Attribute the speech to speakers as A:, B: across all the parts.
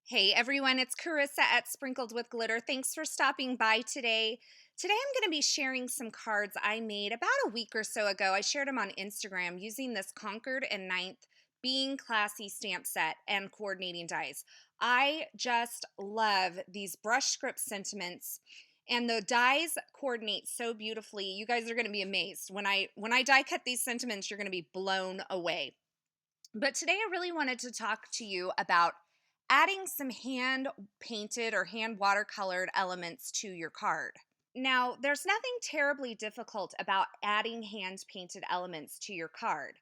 A: Hey everyone, it's Carissa at Sprinkled with Glitter. Thanks for stopping by today. Today I'm going to be sharing some cards I made about a week or so ago. I shared them on Instagram using this Concord and Ninth Being Classy stamp set and coordinating dies. I just love these brush script sentiments, and the dies coordinate so beautifully. You guys are going to be amazed. When I die cut these sentiments, you're going to be blown away. But today I really wanted to talk to you about adding some hand painted or hand watercolored elements to your card. Now, there's nothing terribly difficult about adding hand painted elements to your card,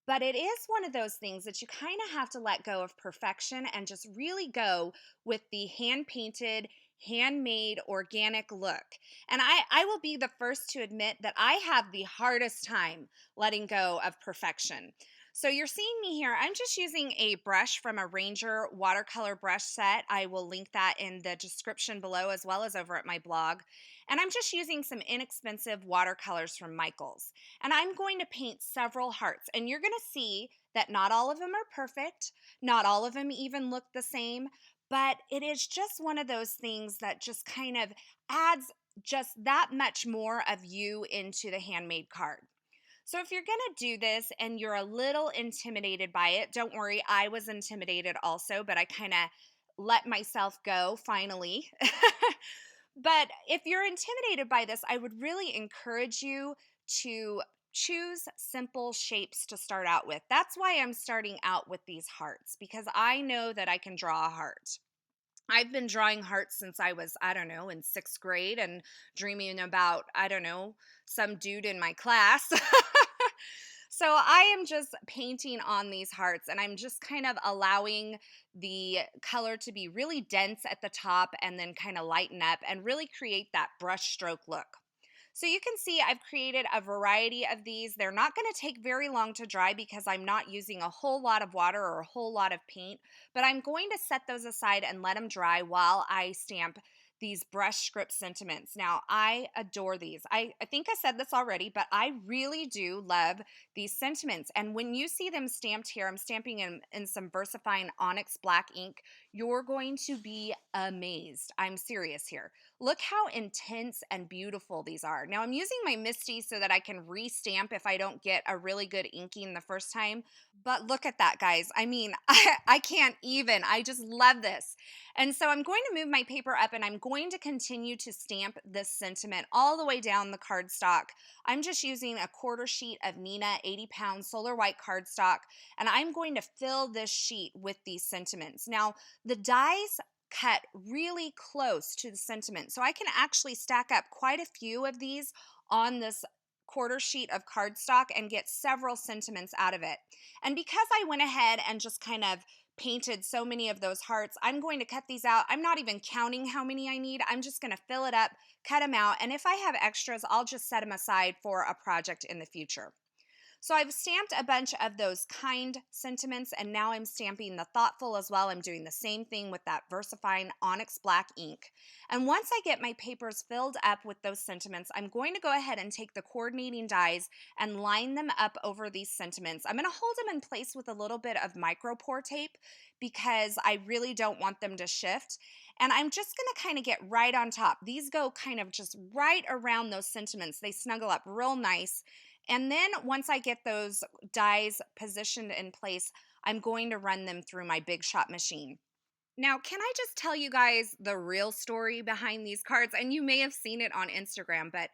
A: but it is one of those things that you kind of have to let go of perfection and just really go with the hand painted, handmade, organic look. And I will be the first to admit that I have the hardest time letting go of perfection. So you're seeing me here. I'm just using a brush from a Ranger watercolor brush set. I will link that in the description below as well as over at my blog. And I'm just using some inexpensive watercolors from Michaels. And I'm going to paint several hearts. And you're going to see that not all of them are perfect. Not all of them even look the same. But it is just one of those things that just kind of adds just that much more of you into the handmade card. So if you're going to do this and you're a little intimidated by it, don't worry, I was intimidated also, but I kind of let myself go finally. But if you're intimidated by this, I would really encourage you to choose simple shapes to start out with. That's why I'm starting out with these hearts, because I know that I can draw a heart. I've been drawing hearts since I was, I don't know, in sixth grade and dreaming about, I don't know, some dude in my class. So I am just painting on these hearts, and I'm just kind of allowing the color to be really dense at the top and then kind of lighten up and really create that brush stroke look. So you can see I've created a variety of these. They're not going to take very long to dry because I'm not using a whole lot of water or a whole lot of paint, but I'm going to set those aside and let them dry while I stamp these brush script sentiments. Now, I adore these. I think I said this already, but I really do love these sentiments. And when you see them stamped here, I'm stamping in some VersaFine Onyx Black ink. You're going to be amazed. I'm serious here. Look how intense and beautiful these are. Now I'm using my Misty so that I can re-stamp if I don't get a really good inking the first time. But look at that, guys. I mean, I can't even. I just love this. And so I'm going to move my paper up and I'm going to continue to stamp this sentiment all the way down the cardstock. I'm just using a quarter sheet of Nina 80-pound solar white cardstock, and I'm going to fill this sheet with these sentiments. Now, the dies cut really close to the sentiment, so I can actually stack up quite a few of these on this quarter sheet of cardstock and get several sentiments out of it. And because I went ahead and just kind of painted so many of those hearts, I'm going to cut these out. I'm not even counting how many I need. I'm just going to fill it up, cut them out, and if I have extras, I'll just set them aside for a project in the future. So I've stamped a bunch of those kind sentiments, and now I'm stamping the thoughtful as well. I'm doing the same thing with that VersaFine Onyx Black ink. And once I get my papers filled up with those sentiments, I'm going to go ahead and take the coordinating dies and line them up over these sentiments. I'm going to hold them in place with a little bit of micro pour tape because I really don't want them to shift. And I'm just going to kind of get right on top. These go kind of just right around those sentiments. They snuggle up real nice. And then once I get those dies positioned in place, I'm going to run them through my Big Shot machine. Now, can I just tell you guys the real story behind these cards? And you may have seen it on Instagram, but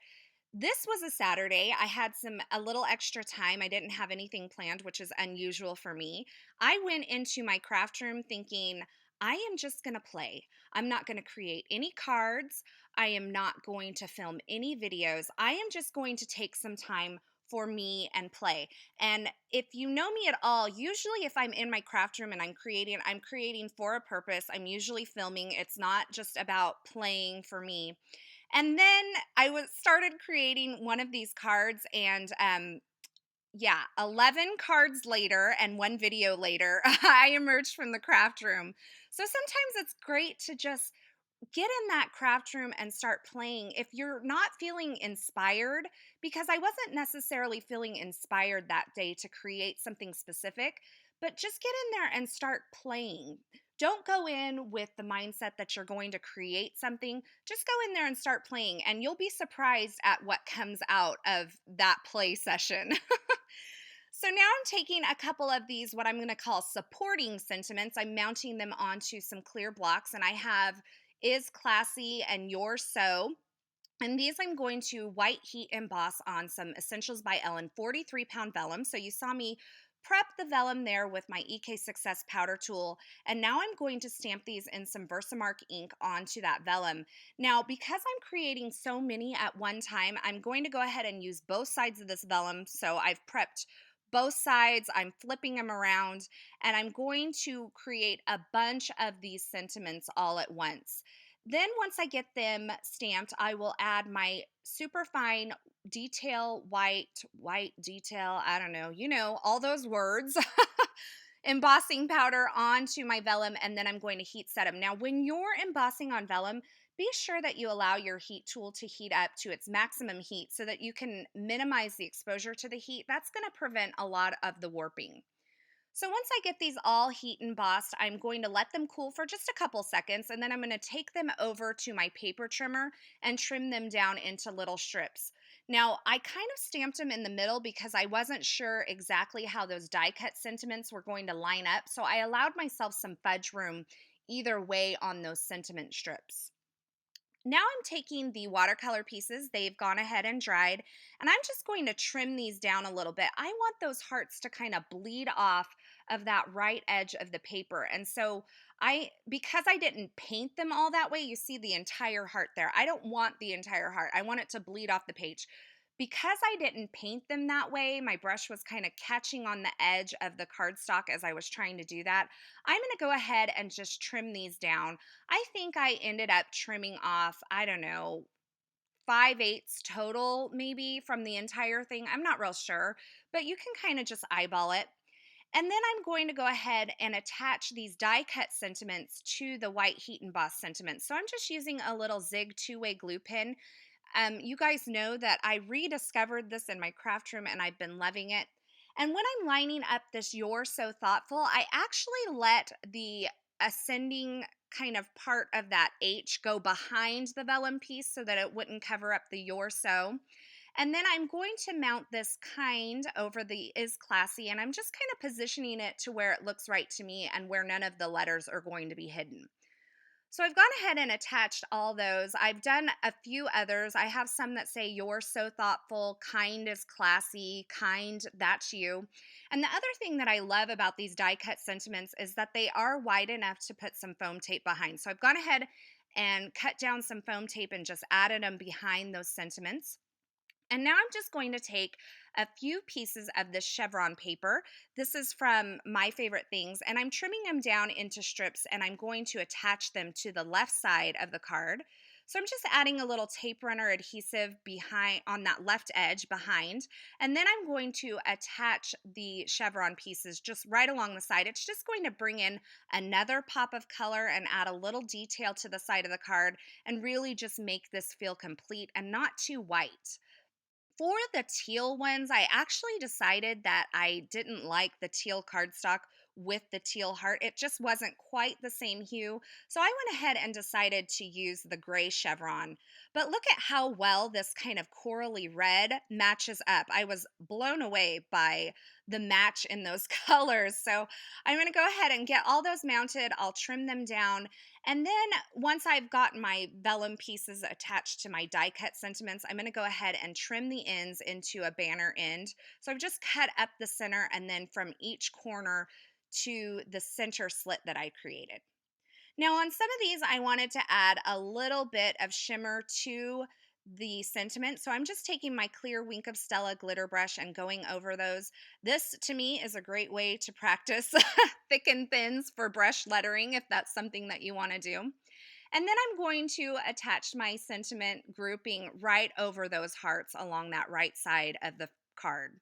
A: this was a Saturday. I had a little extra time. I didn't have anything planned, which is unusual for me. I went into my craft room thinking, I am just going to play. I'm not going to create any cards. I am not going to film any videos. I am just going to take some time for me and play. And if you know me at all, usually if I'm in my craft room and I'm creating for a purpose. I'm usually filming. It's not just about playing for me. And then I started creating one of these cards, and yeah, 11 cards later and one video later, I emerged from the craft room. So sometimes it's great to just get in that craft room and start playing if you're not feeling inspired, because I wasn't necessarily feeling inspired that day to create something specific, but just get in there and start playing. Don't go in with the mindset that you're going to create something. Just go in there and start playing, and you'll be surprised at what comes out of that play session. So now I'm taking a couple of these, what I'm going to call supporting sentiments. I'm mounting them onto some clear blocks, and I have Is Classy and You're So. And these I'm going to white heat emboss on some Essentials by Ellen 43-pound vellum. So you saw me prep the vellum there with my EK Success powder tool. And now I'm going to stamp these in some Versamark ink onto that vellum. Now, because I'm creating so many at one time, I'm going to go ahead and use both sides of this vellum. So I've prepped both sides, I'm flipping them around, and I'm going to create a bunch of these sentiments all at once. Then once I get them stamped, I will add my super fine detail white detail, I don't know, all those words, embossing powder onto my vellum, and then I'm going to heat set them. Now, when you're embossing on vellum, be sure that you allow your heat tool to heat up to its maximum heat so that you can minimize the exposure to the heat. That's going to prevent a lot of the warping. So once I get these all heat embossed, I'm going to let them cool for just a couple seconds, and then I'm going to take them over to my paper trimmer and trim them down into little strips. Now, I kind of stamped them in the middle because I wasn't sure exactly how those die cut sentiments were going to line up, so I allowed myself some fudge room either way on those sentiment strips. Now I'm taking the watercolor pieces, they've gone ahead and dried, and I'm just going to trim these down a little bit. I want those hearts to kind of bleed off of that right edge of the paper. And so because I didn't paint them all that way, you see the entire heart there. I don't want the entire heart. I want it to bleed off the page. Because I didn't paint them that way, my brush was kind of catching on the edge of the cardstock as I was trying to do that. I'm going to go ahead and just trim these down. I think I ended up trimming off, I don't know, 5/8 total maybe from the entire thing. I'm not real sure, but you can kind of just eyeball it. And then I'm going to go ahead and attach these die cut sentiments to the white heat emboss sentiments. So I'm just using a little Zig 2-way glue pen. You guys know that I rediscovered this in my craft room and I've been loving it. And when I'm lining up this You're So Thoughtful, I actually let the ascending kind of part of that H go behind the vellum piece so that it wouldn't cover up the You're So. And then I'm going to mount this kind over the Is Classy, and I'm just kind of positioning it to where it looks right to me and where none of the letters are going to be hidden. So I've gone ahead and attached all those. I've done a few others. I have some that say You're So Thoughtful, Kind is Classy, Kind, That's You. And the other thing that I love about these die cut sentiments is that they are wide enough to put some foam tape behind. So I've gone ahead and cut down some foam tape and just added them behind those sentiments. And now I'm just going to take a few pieces of this chevron paper. This is from My Favorite Things, and I'm trimming them down into strips, and I'm going to attach them to the left side of the card. So I'm just adding a little tape runner adhesive behind on that left edge behind, and then I'm going to attach the chevron pieces just right along the side. It's just going to bring in another pop of color and add a little detail to the side of the card and really just make this feel complete and not too white. For the teal ones, I actually decided that I didn't like the teal cardstock with the teal heart. It just wasn't quite the same hue. So I went ahead and decided to use the gray chevron. But look at how well this kind of corally red matches up. I was blown away by the match in those colors. So I'm going to go ahead and get all those mounted. I'll trim them down. And then once I've got my vellum pieces attached to my die cut sentiments, I'm going to go ahead and trim the ends into a banner end. So I've just cut up the center and then from each corner to the center slit that I created. Now on some of these, I wanted to add a little bit of shimmer to the sentiment. So I'm just taking my clear Wink of Stella glitter brush and going over those. This to me is a great way to practice thick and thins for brush lettering if that's something that you want to do. And then I'm going to attach my sentiment grouping right over those hearts along that right side of the card.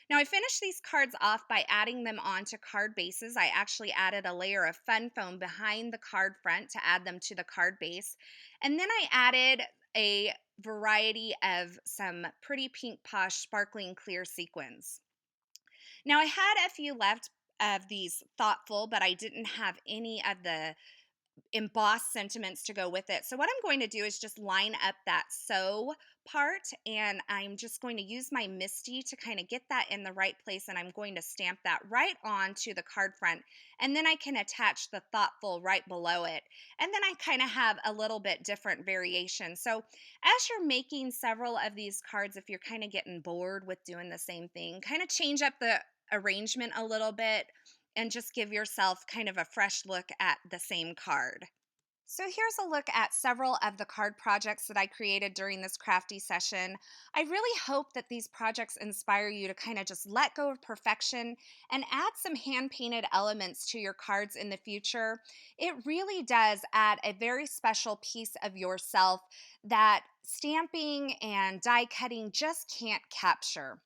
A: Now I finished these cards off by adding them onto card bases. I actually added a layer of fun foam behind the card front to add them to the card base. And then I added a variety of some pretty pink posh sparkling clear sequins. Now I had a few left of these thoughtful, but I didn't have any of the embossed sentiments to go with it. So what I'm going to do is just line up that sew part, and I'm just going to use my Misty to kind of get that in the right place, and I'm going to stamp that right onto the card front, and then I can attach the thoughtful right below it, and then I kind of have a little bit different variation. So as you're making several of these cards, if you're kind of getting bored with doing the same thing, kind of change up the arrangement a little bit and just give yourself kind of a fresh look at the same card. So here's a look at several of the card projects that I created during this crafty session. I really hope that these projects inspire you to kind of just let go of perfection and add some hand painted elements to your cards in the future. It really does add a very special piece of yourself that stamping and die cutting just can't capture.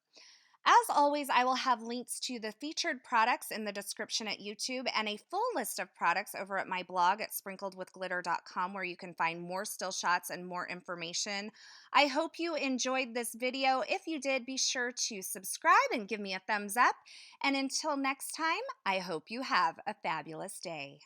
A: As always, I will have links to the featured products in the description at YouTube and a full list of products over at my blog at sprinkledwithglitter.com, where you can find more still shots and more information. I hope you enjoyed this video. If you did, be sure to subscribe and give me a thumbs up. And until next time, I hope you have a fabulous day.